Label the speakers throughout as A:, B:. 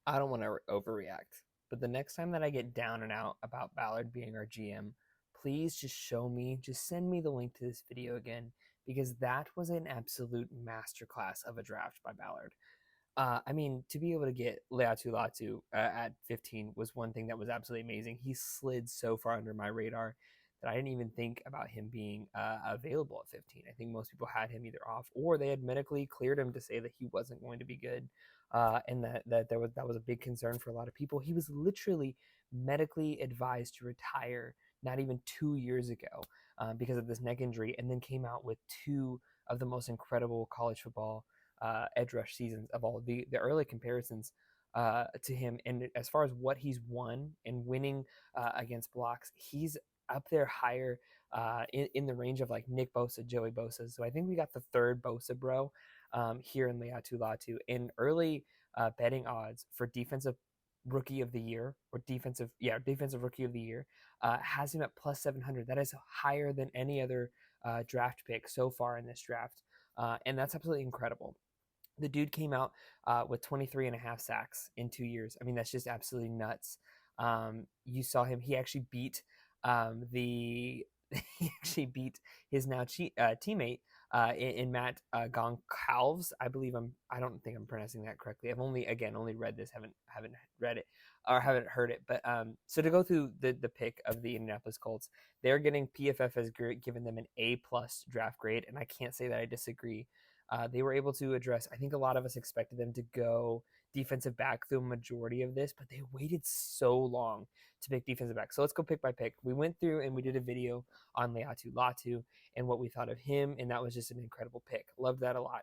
A: I don't want to overreact, but the next time that I get down and out about Ballard being our GM, please just show me, just send me the link to this video again, because that was an absolute masterclass of a draft by Ballard. I mean, to be able to get Laiatu Latu at 15 was one thing that was absolutely amazing. He slid so far under my radar that I didn't even think about him being available at 15. I think most people had him either off or they had medically cleared him to say that he wasn't going to be good, and that was a big concern for a lot of people. He was literally medically advised to retire not even 2 years ago because of this neck injury, and then came out with two of the most incredible college football edge rush seasons of all. The early comparisons to him, and as far as what he's won and winning against blocks, he's up there higher in the range of like Nick Bosa, Joey Bosa. So I think we got the third Bosa bro here in Laiatu Latu. In early betting odds for defensive rookie of the year or defensive rookie of the year has him at plus 700. That is higher than any other draft pick so far in this draft. And that's absolutely incredible. The dude came out with 23 and a half sacks in 2 years. I mean, that's just absolutely nuts. You saw him. He actually beat the he actually beat his now teammate in Matt Goncalves. I don't think I'm pronouncing that correctly. I've only read this, haven't read it or haven't heard it. But so to go through the pick of the Indianapolis Colts, they're getting PFF has given them an A+ draft grade, and I can't say that I disagree. They were able to address, I think a lot of us expected them to go defensive back through a majority of this, but they waited so long to pick defensive back. So let's go pick by pick. We went through and we did a video on Laiatu Latu and what we thought of him, and that was just an incredible pick. Loved that a lot.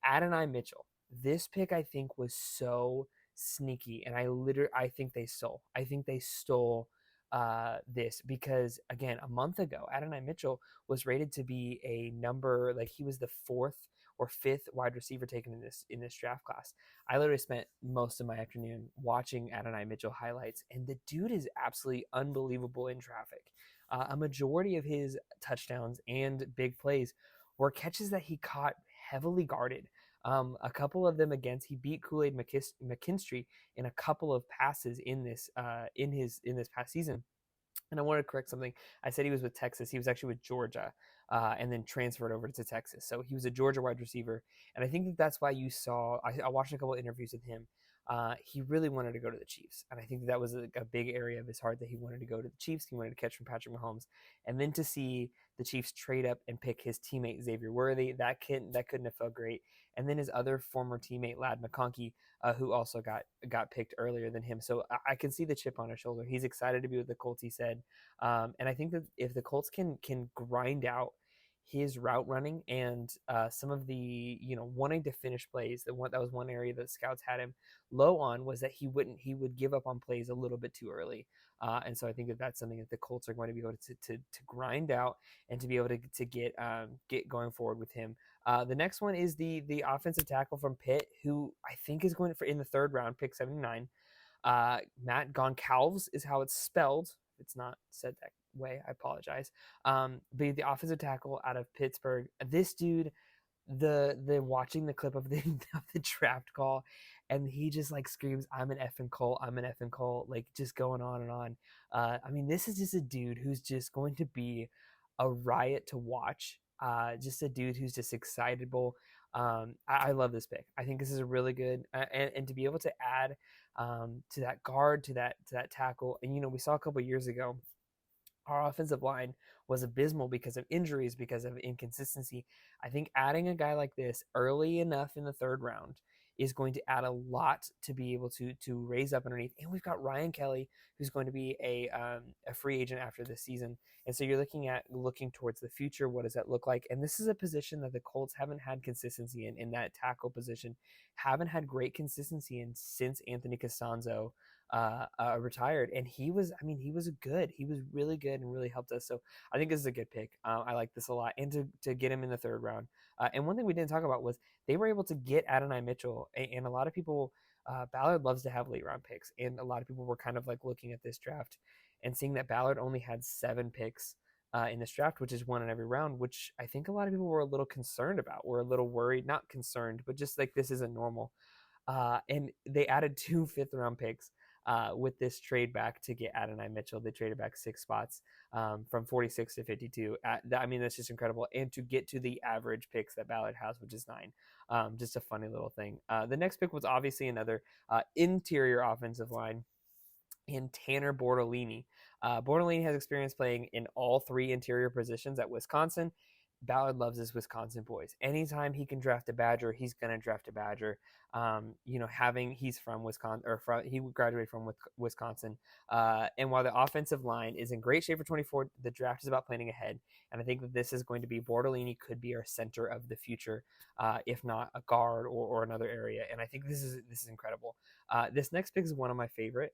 A: Adonai Mitchell. This pick I think was so sneaky, and I think they stole. I think they stole this because again, a month ago, Adonai Mitchell was rated to be a number, like he was the fourth or fifth wide receiver taken in this draft class. I literally spent most of my afternoon watching Adonai Mitchell highlights, and the dude is absolutely unbelievable in traffic. A majority of his touchdowns and big plays were catches that he caught heavily guarded. A couple of them against he beat Kool-Aid McKinstry in a couple of passes in this past season. And I wanted to correct something. I said he was with Texas. He was actually with Georgia, and then transferred over to Texas. So he was a Georgia wide receiver, and I think that's why you saw. I watched a couple of interviews with him. He really wanted to go to the Chiefs, and I think that was a big area of his heart that he wanted to go to the Chiefs. He wanted to catch from Patrick Mahomes, and then to see the Chiefs trade up and pick his teammate Xavier Worthy, that couldn't have felt great. And then his other former teammate Lad McConkey, who also got picked earlier than him. So I can see the chip on his shoulder. He's excited to be with the Colts, he said. And I think that if the Colts can grind out his route running and some of the wanting to finish plays, that was one area that scouts had him low on, was that he would give up on plays a little bit too early. And so I think that that's something that the Colts are going to be able to grind out and to be able to get going forward with him. The next one is the offensive tackle from Pitt, who I think is going for in the third round, pick 79. Matt Goncalves is how it's spelled. If it's not said that way, I apologize. But the offensive tackle out of Pittsburgh. This dude, the watching the clip of the of the draft call, and he just like screams, "I'm an effing Colt, I'm an effing Colt," like just going on and on. I mean, this is just a dude who's just going to be a riot to watch. Just a dude who's just excitable. I love this pick. I think this is a really good, and to be able to add to that guard, to that tackle, and we saw a couple of years ago our offensive line was abysmal because of injuries, because of inconsistency. I think adding a guy like this early enough in the third round is going to add a lot to be able to raise up underneath. And we've got Ryan Kelly, who's going to be a free agent after this season. And so you're looking towards the future. What does that look like? And this is a position that the Colts haven't had consistency in that tackle position, haven't had great consistency in since Anthony Costanzo retired. And he was good. He was really good and really helped us. So I think this is a good pick. I like this a lot. And to get him in the third round. And one thing we didn't talk about was they were able to get Adonai Mitchell. And a lot of people, Ballard loves to have late round picks. And a lot of people were kind of like looking at this draft and seeing that Ballard only had 7 picks in this draft, which is one in every round, which I think a lot of people were a little concerned about. Were a little worried, not concerned, but just like this isn't normal. And they added 2 fifth-round picks with this trade back to get Adonai Mitchell. They traded back 6 spots from 46 to 52. I mean, that's just incredible. And to get to the average picks that Ballard has, which is 9. Just a funny little thing. The next pick was obviously another interior offensive line in Tanner Bortolini. Bortolini has experience playing in all 3 interior positions at Wisconsin. Ballard loves his Wisconsin boys. Anytime he can draft a Badger, he's going to draft a Badger. He's from Wisconsin, he graduated from Wisconsin. And while the offensive line is in great shape for 24, the draft is about planning ahead. And I think that this is going to be Bortolini could be our center of the future, if not a guard or another area. And I think this is incredible. This next pick is one of my favorite.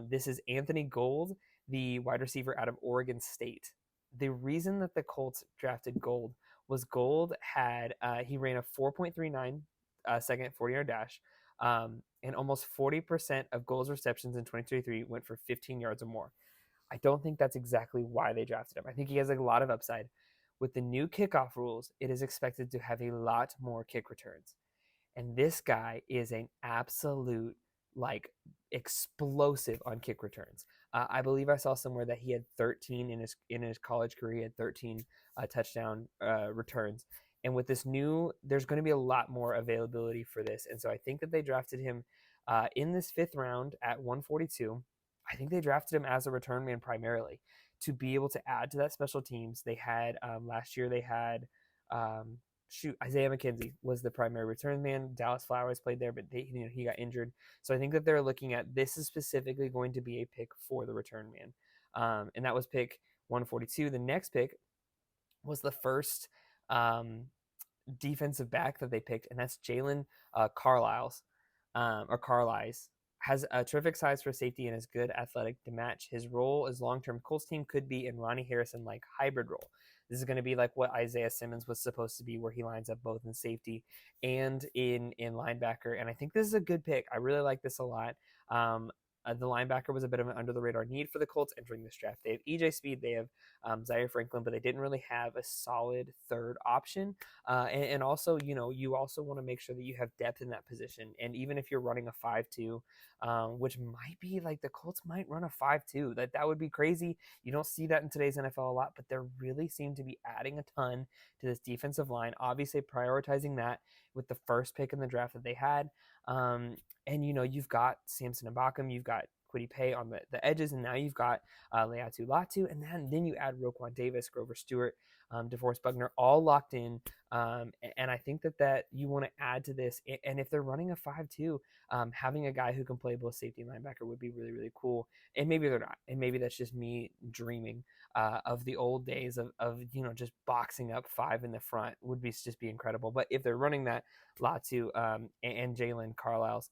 A: This is Anthony Gold, the wide receiver out of Oregon State. The reason that the Colts drafted Gold was Gold he ran a 4.39 second 40-yard dash, and almost 40% of Gold's receptions in 2023 went for 15 yards or more. I don't think that's exactly why they drafted him. I think he has a lot of upside. With the new kickoff rules, it is expected to have a lot more kick returns. And this guy is an absolute explosive on kick returns. I believe I saw somewhere that he had 13 in his college career. He had 13 touchdown returns. And with this there's going to be a lot more availability for this. And so I think that they drafted him in this 5th round at 142. I think they drafted him as a return man primarily to be able to add to that special teams. They had last year they had Isaiah McKenzie was the primary return man. Dallas Flowers played there, but he got injured. So I think that they're looking at this is specifically going to be a pick for the return man. And that was pick 142. The next pick was the first defensive back that they picked, and that's Jalen Carlisle. Has a terrific size for safety and is good athletic to match his role as long-term Colts team could be in Ronnie Harrison hybrid role. This is going to be like what Isaiah Simmons was supposed to be, where he lines up both in safety and in linebacker. And I think this is a good pick. I really like this a lot. The linebacker was a bit of an under-the-radar need for the Colts entering this draft. They have EJ Speed, they have Zaire Franklin, but they didn't really have a solid third option. And also, you also want to make sure that you have depth in that position. And even if you're running a 5-2, which might be the Colts might run a 5-2, that would be crazy. You don't see that in today's NFL a lot, but they really seem to be adding a ton to this defensive line. Obviously, prioritizing that with the first pick in the draft that they had. And you've got Samson Ibaka, you've got Kwity Paye on the edges, and now you've got Laiatu Latu, and then you add Roquan Davis, Grover Stewart, DeForest Buckner, all locked in. And I think that you want to add to this. And if they're running a 5-2, having a guy who can play both safety and linebacker would be really, really cool. And maybe they're not. And maybe that's just me dreaming of the old days of just boxing up 5 in the front would just be incredible. But if they're running that, Latu and Jalen Carlisle's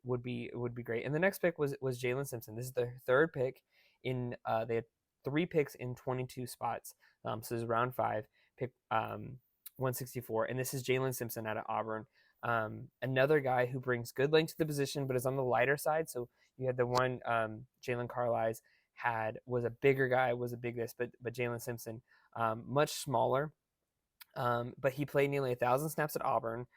A: would be great. And the next pick was Jalen Simpson. This is the 3rd pick in they had 3 picks in 22 spots. So this is round 5, pick 164, and this is Jalen Simpson out of Auburn. Another guy who brings good length to the position, but is on the lighter side. So you had the one Jalen Carlisle was a bigger guy, was a big this, but Jalen Simpson much smaller. But he played nearly 1,000 snaps at Auburn.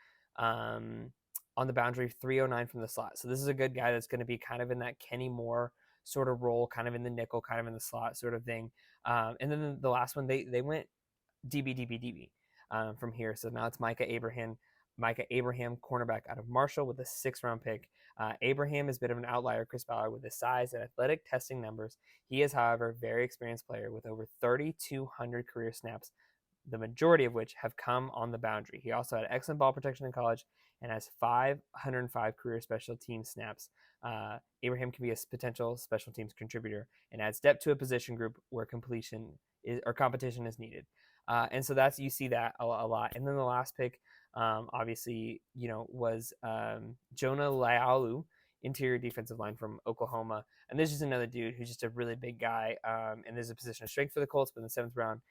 A: On the boundary, 309 from the slot. So this is a good guy that's going to be kind of in that Kenny Moore sort of role, kind of in the nickel, kind of in the slot sort of thing. And then the last one, they went DB from here. So now it's Micah Abraham, cornerback out of Marshall with a 6th round pick. Abraham is a bit of an outlier, Chris Ballard, with his size and athletic testing numbers. He is, however, a very experienced player with over 3,200 career snaps, the majority of which have come on the boundary. He also had excellent ball protection in college and has 505 career special team snaps. Abraham can be a potential special teams contributor and adds depth to a position group where competition is needed. And so you see that a lot. And then the last pick, obviously, was Jonah Laialu, interior defensive line from Oklahoma. And this is another dude who's just a really big guy. And there's a position of strength for the Colts, but in the 7th round,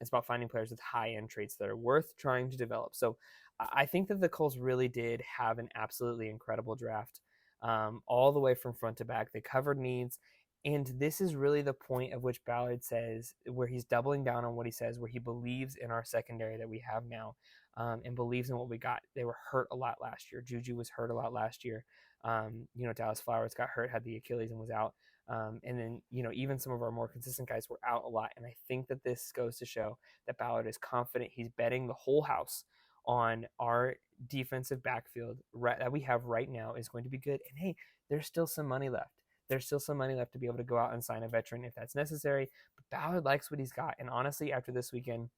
A: it's about finding players with high-end traits that are worth trying to develop. So I think that the Colts really did have an absolutely incredible draft, all the way from front to back. They covered needs. And this is really the point of which Ballard says, where he's doubling down on what he says, where he believes in our secondary that we have now. and believes in what we got. They were hurt a lot last year. Juju was hurt a lot last year. Dallas Flowers got hurt, had the Achilles, and was out. And then, even some of our more consistent guys were out a lot. And I think that this goes to show that Ballard is confident. He's betting the whole house on our defensive backfield that we have right now is going to be good. And hey, there's still some money left. There's still some money left to be able to go out and sign a veteran if that's necessary. But Ballard likes what he's got. And honestly, after this weekend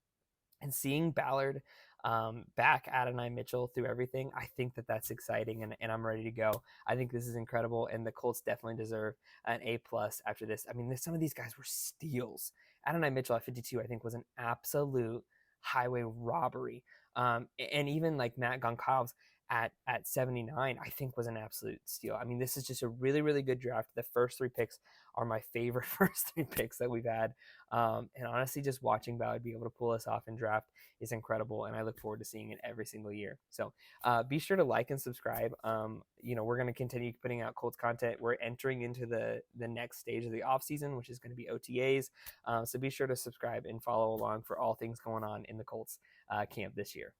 A: and seeing Ballard back Adonai Mitchell through everything, I think that that's exciting, and I'm ready to go. I think this is incredible, and the Colts definitely deserve an A+ after this. I mean, some of these guys were steals. Adonai Mitchell at 52, I think, was an absolute highway robbery. And even like Matt Goncalves at 79, I think was an absolute steal. I mean, this is just a really, really good draft. The first 3 picks are my favorite first 3 picks that we've had. And honestly, just watching Ballard be able to pull us off in draft is incredible, and I look forward to seeing it every single year. So be sure to like and subscribe. We're going to continue putting out Colts content. We're entering into the next stage of the offseason, which is going to be OTAs. So be sure to subscribe and follow along for all things going on in the Colts camp this year.